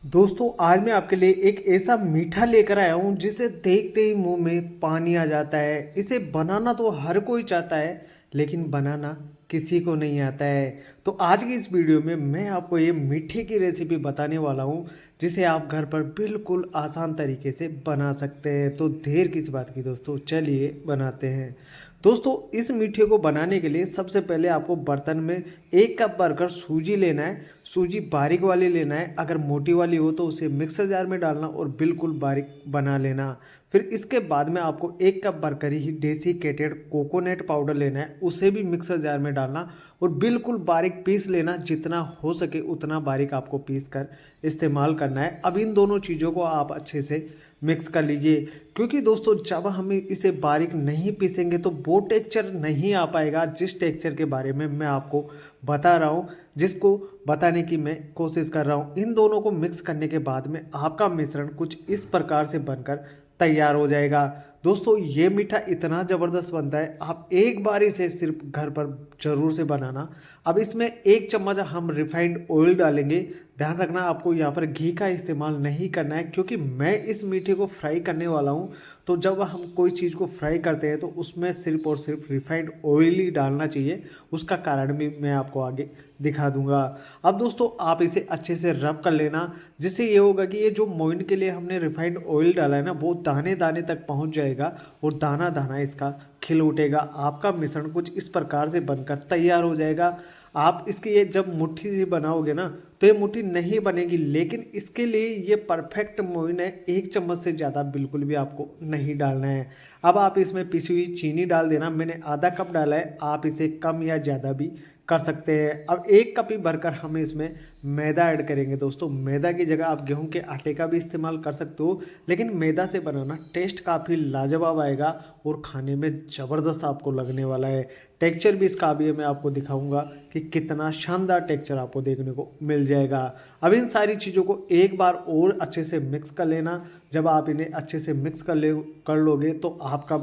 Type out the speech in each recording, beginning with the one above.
दोस्तों आज मैं आपके लिए एक ऐसा मीठा लेकर आया हूँ जिसे देखते ही मुंह में पानी आ जाता है। इसे बनाना तो हर कोई चाहता है लेकिन बनाना किसी को नहीं आता है। तो आज की इस वीडियो में मैं आपको ये मीठे की रेसिपी बताने वाला हूँ जिसे आप घर पर बिल्कुल आसान तरीके से बना सकते हैं। तो देर किस बात की दोस्तों, चलिए बनाते हैं। दोस्तों इस मीठे को बनाने के लिए सबसे पहले आपको बर्तन में 1 कप भरकर सूजी लेना है। सूजी बारीक वाली लेना है, अगर मोटी वाली हो तो उसे मिक्सर जार में डालना और बिल्कुल बारीक बना लेना। फिर इसके बाद में आपको 1 कप भरकर ही डेसिकेटेड कोकोनट पाउडर लेना है, उसे भी मिक्सर जार में डालना और बिल्कुल बारीक पीस लेना। जितना हो सके उतना बारीक आपको पीस कर इस्तेमाल करना है। अब इन दोनों चीज़ों को आप अच्छे से मिक्स कर लीजिए, क्योंकि दोस्तों जब हम इसे बारीक नहीं पीसेंगे तो वो टेक्सचर नहीं आ पाएगा जिस टेक्सचर के बारे में मैं आपको बता रहा हूँ, जिसको बताने की मैं कोशिश कर रहा हूँ। इन दोनों को मिक्स करने के बाद में आपका मिश्रण कुछ इस प्रकार से बनकर तैयार हो जाएगा। दोस्तों ये मीठा इतना ज़बरदस्त बनता है, आप एक बार इसे सिर्फ घर पर ज़रूर से बनाना। अब इसमें 1 चम्मच हम रिफाइंड ऑयल डालेंगे। ध्यान रखना आपको यहाँ पर घी का इस्तेमाल नहीं करना है, क्योंकि मैं इस मीठे को फ्राई करने वाला हूँ। तो जब हम कोई चीज़ को फ्राई करते हैं तो उसमें सिर्फ और सिर्फ रिफाइंड ऑयल ही डालना चाहिए। उसका कारण भी मैं आपको आगे दिखा दूंगा। अब दोस्तों आप इसे अच्छे से रब कर लेना, जिससे ये होगा कि ये जो मोइन के लिए हमने रिफाइंड ऑयल डाला है ना, वो दाने दाने तक पहुंच जाएगा और दाना दाना इसका खिल उठेगा। आपका मिश्रण कुछ इस प्रकार से बनकर तैयार हो जाएगा। आप इसकी ये जब मुट्ठी सी बनाओगे ना तो ये मुट्ठी नहीं बनेगी, लेकिन इसके लिए ये परफेक्ट मोइन है। 1 चम्मच से ज़्यादा बिल्कुल भी आपको नहीं डालना है। अब आप इसमें पिसी हुई चीनी डाल देना। मैंने आधा कप डाला है, आप इसे कम या ज़्यादा भी कर सकते हैं। अब 1 कप ही भरकर हम इसमें मैदा ऐड करेंगे। दोस्तों मैदा की जगह आप गेहूं के आटे का भी इस्तेमाल कर सकते हो, लेकिन मैदा से बनाना टेस्ट काफ़ी लाजवाब आएगा और खाने में ज़बरदस्त आपको लगने वाला है। टेक्सचर भी इसका अभी मैं आपको दिखाऊंगा कि कितना शानदार टेक्सचर आपको देखने को मिल जाएगा। अब इन सारी चीज़ों को एक बार और अच्छे से मिक्स कर लेना। जब आप इन्हें अच्छे से मिक्स कर लोगे तो आपका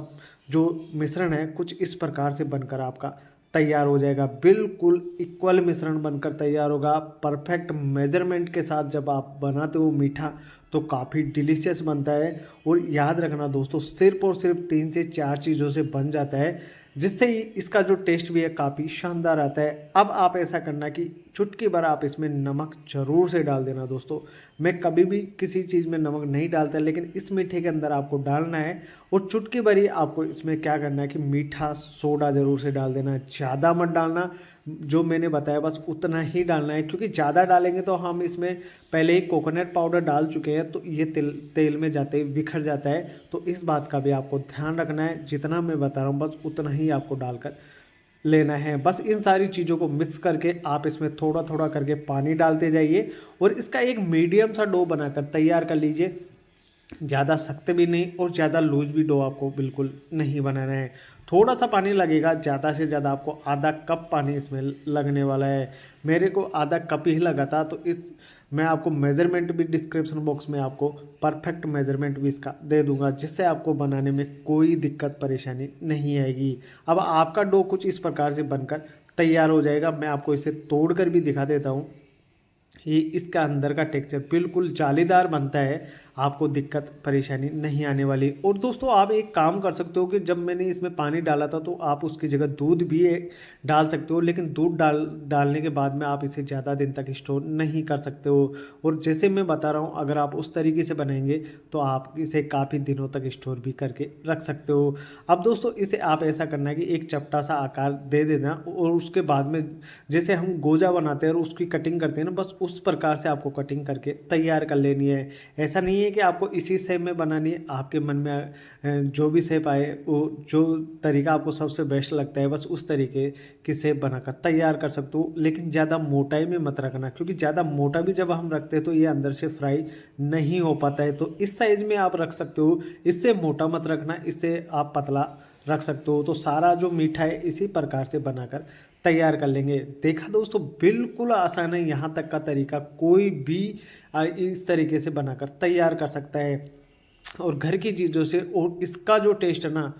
जो मिश्रण है कुछ इस प्रकार से बनकर आपका तैयार हो जाएगा। बिल्कुल इक्वल मिश्रण बनकर तैयार होगा। परफेक्ट मेजरमेंट के साथ जब आप बनाते हो मीठा तो काफ़ी डिलीशियस बनता है। और याद रखना दोस्तों, सिर्फ और सिर्फ 3 से 4 चीज़ों से बन जाता है, जिससे ही इसका जो टेस्ट भी है काफ़ी शानदार आता है। अब आप ऐसा करना कि चुटकी भर आप इसमें नमक ज़रूर से डाल देना। दोस्तों मैं कभी भी किसी चीज़ में नमक नहीं डालता, लेकिन इस मीठे के अंदर आपको डालना है। और चुटकी भर ही आपको इसमें क्या करना है कि मीठा सोडा ज़रूर से डाल देना है। ज़्यादा मत डालना, जो मैंने बताया बस उतना ही डालना है, क्योंकि ज़्यादा डालेंगे तो हम इसमें पहले ही कोकोनट पाउडर डाल चुके हैं तो ये तेल तेल में जाते ही बिखर जाता है। तो इस बात का भी आपको ध्यान रखना है, जितना मैं बता रहा हूँ बस उतना ही आपको डालकर लेना है। बस इन सारी चीज़ों को मिक्स करके आप इसमें थोड़ा थोड़ा करके पानी डालते जाइए और इसका एक मीडियम सा डो बनाकर तैयार कर लीजिए। ज़्यादा सख्त भी नहीं और ज़्यादा लूज भी डो आपको बिल्कुल नहीं बनाना है। थोड़ा सा पानी लगेगा, ज़्यादा से ज़्यादा आपको आधा कप पानी इसमें लगने वाला है। मेरे को आधा कप ही लगा था, तो इस मैं आपको मेज़रमेंट भी डिस्क्रिप्शन बॉक्स में आपको परफेक्ट मेज़रमेंट भी इसका दे दूंगा, जिससे आपको बनाने में कोई दिक्कत परेशानी नहीं आएगी। अब आपका डो कुछ इस प्रकार से बनकर तैयार हो जाएगा। मैं आपको इसे तोड़ कर भी दिखा देता हूँ। ये इसका अंदर का टेक्सचर बिल्कुल जालीदार बनता है, आपको दिक्कत परेशानी नहीं आने वाली। और दोस्तों आप एक काम कर सकते हो कि जब मैंने इसमें पानी डाला था तो आप उसकी जगह दूध भी डाल सकते हो, लेकिन दूध डालने के बाद में आप इसे ज़्यादा दिन तक स्टोर नहीं कर सकते हो। और जैसे मैं बता रहा हूँ, अगर आप उस तरीके से बनाएंगे तो आप इसे काफ़ी दिनों तक स्टोर भी करके रख सकते हो। अब दोस्तों इसे आप ऐसा करना है कि एक चपटा सा आकार दे देना और उसके बाद में जैसे हम गोजा बनाते हैं और उसकी कटिंग करते हैं ना, बस उस प्रकार से आपको कटिंग करके तैयार कर लेनी है। ऐसा नहीं है कि आपको इसी शेप में बनानी है, आपके मन में जो भी शेप आए, वो जो तरीका आपको सबसे बेस्ट लगता है बस उस तरीके की शेप बनाकर तैयार कर सकते हो। लेकिन ज़्यादा मोटाई में मत रखना, क्योंकि ज़्यादा मोटा भी जब हम रखते हैं तो ये अंदर से फ्राई नहीं हो पाता है। तो इस साइज में आप रख सकते हो, इससे मोटा मत रखना, इससे आप पतला रख सकते हो। तो सारा जो मीठा है इसी प्रकार से बनाकर तैयार कर लेंगे। देखा दोस्तों, बिल्कुल आसान है, यहाँ तक का तरीका कोई भी इस तरीके से बनाकर तैयार कर सकता है और घर की चीज़ों से। और इसका जो टेस्ट है ना,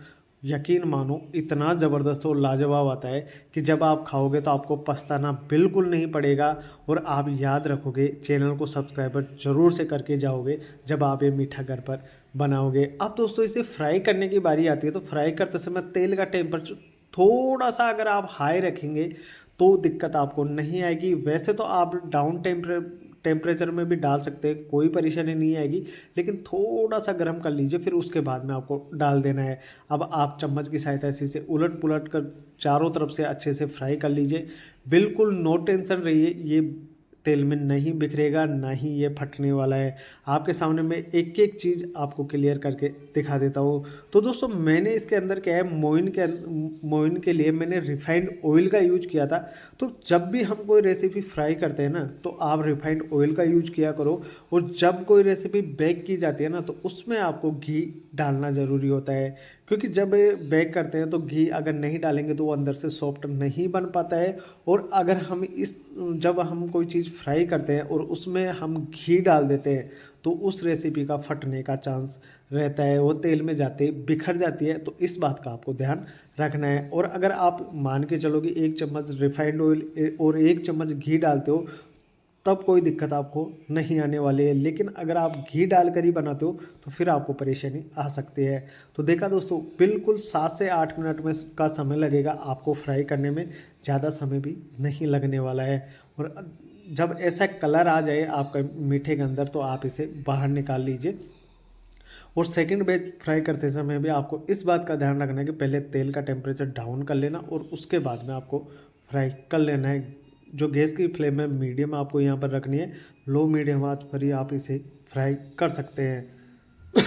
यकीन मानो इतना ज़बरदस्त और लाजवाब आता है कि जब आप खाओगे तो आपको पछताना बिल्कुल नहीं पड़ेगा। और आप याद रखोगे, चैनल को सब्सक्राइबर ज़रूर से करके जाओगे जब आप ये मीठा घर पर बनाओगे। अब दोस्तों इसे फ्राई करने की बारी आती है, तो फ्राई करते समय तेल का टेम्परेचर थोड़ा सा अगर आप हाई रखेंगे तो दिक्कत आपको नहीं आएगी। वैसे तो आप डाउन टेम्परेचर में भी डाल सकते हैं, कोई परेशानी नहीं आएगी, लेकिन थोड़ा सा गर्म कर लीजिए, फिर उसके बाद में आपको डाल देना है। अब आप चम्मच की सहायता से इसे उलट पुलट कर चारों तरफ से अच्छे से फ्राई कर लीजिए। बिल्कुल नो टेंशन रहिए, ये तेल में नहीं बिखरेगा, ना ही ये फटने वाला है। आपके सामने मैं एक एक चीज़ आपको क्लियर करके दिखा देता हूँ। तो दोस्तों मैंने इसके अंदर क्या है, मोइन के लिए मैंने रिफाइंड ऑयल का यूज किया था। तो जब भी हम कोई रेसिपी फ्राई करते हैं ना, तो आप रिफाइंड ऑयल का यूज किया करो। और जब कोई रेसिपी बेक की जाती है ना, तो उसमें आपको घी डालना ज़रूरी होता है, क्योंकि जब बेक करते हैं तो घी अगर नहीं डालेंगे तो वो अंदर से सॉफ्ट नहीं बन पाता है। और अगर हम जब हम कोई चीज़ फ्राई करते हैं और उसमें हम घी डाल देते हैं, तो उस रेसिपी का फटने का चांस रहता है, वो तेल में जाते ही बिखर जाती है। तो इस बात का आपको ध्यान रखना है। और अगर आप मान के चलो कि 1 चम्मच रिफाइंड ऑयल और 1 चम्मच घी डालते हो, तब कोई दिक्कत आपको नहीं आने वाली है। लेकिन अगर आप घी डालकर ही बनाते हो तो फिर आपको परेशानी आ सकती है। तो देखा दोस्तों, बिल्कुल 7 से 8 मिनट में का समय लगेगा आपको फ्राई करने में, ज़्यादा समय भी नहीं लगने वाला है। और जब ऐसा कलर आ जाए आपका मीठे के अंदर, तो आप इसे बाहर निकाल लीजिए। और सेकंड बैच फ्राई करते समय भी आपको इस बात का ध्यान रखना है कि पहले तेल का टेम्परेचर डाउन कर लेना और उसके बाद में आपको फ्राई कर लेना है। जो गैस की फ्लेम है मीडियम आपको यहाँ पर रखनी है, लो मीडियम आंच पर ही आप इसे फ्राई कर सकते हैं।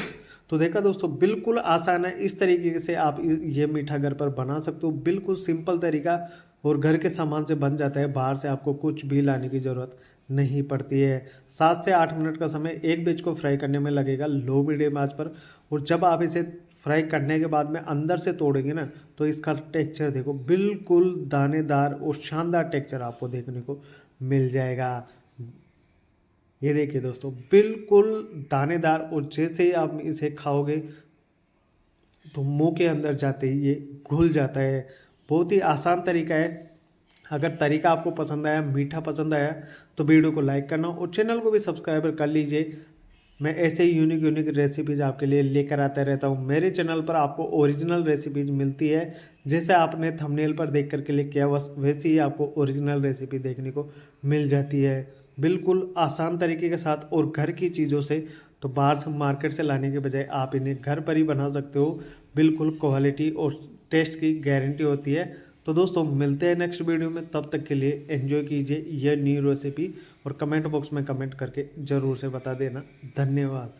तो देखा दोस्तों, बिल्कुल आसान है, इस तरीके से आप ये मीठा घर पर बना सकते हो। बिल्कुल सिंपल तरीका और घर के सामान से बन जाता है, बाहर से आपको कुछ भी लाने की ज़रूरत नहीं पड़ती है। 7 से 8 मिनट का समय एक बैच को फ्राई करने में लगेगा, लो मीडियम आंच पर। और जब आप इसे फ्राई करने के बाद में अंदर से तोड़ेंगे ना, तो इसका टेक्सचर देखो, बिल्कुल दानेदार और शानदार टेक्सचर आपको देखने को मिल जाएगा। ये देखिए दोस्तों, बिल्कुल दानेदार, और जैसे ही आप इसे खाओगे तो मुंह के अंदर जाते ही ये घुल जाता है। बहुत ही आसान तरीका है। अगर तरीका आपको पसंद आया, मीठा पसंद आया, तो वीडियो को लाइक करना और चैनल को भी सब्सक्राइबर कर लीजिए। मैं ऐसे ही यूनिक यूनिक रेसिपीज़ आपके लिए लेकर आता रहता हूँ। मेरे चैनल पर आपको ओरिजिनल रेसिपीज़ मिलती है, जैसे आपने थंबनेल पर देख करके क्लिक किया, बस वैसे ही आपको ओरिजिनल रेसिपी देखने को मिल जाती है, बिल्कुल आसान तरीके के साथ और घर की चीज़ों से। तो बाहर से मार्केट से लाने के बजाय आप इन्हें घर पर ही बना सकते हो। बिल्कुल क्वालिटी और टेस्ट की गारंटी होती है। तो दोस्तों मिलते हैं नेक्स्ट वीडियो में, तब तक के लिए एंजॉय कीजिए ये न्यू रेसिपी, और कमेंट बॉक्स में कमेंट करके ज़रूर से बता देना। धन्यवाद।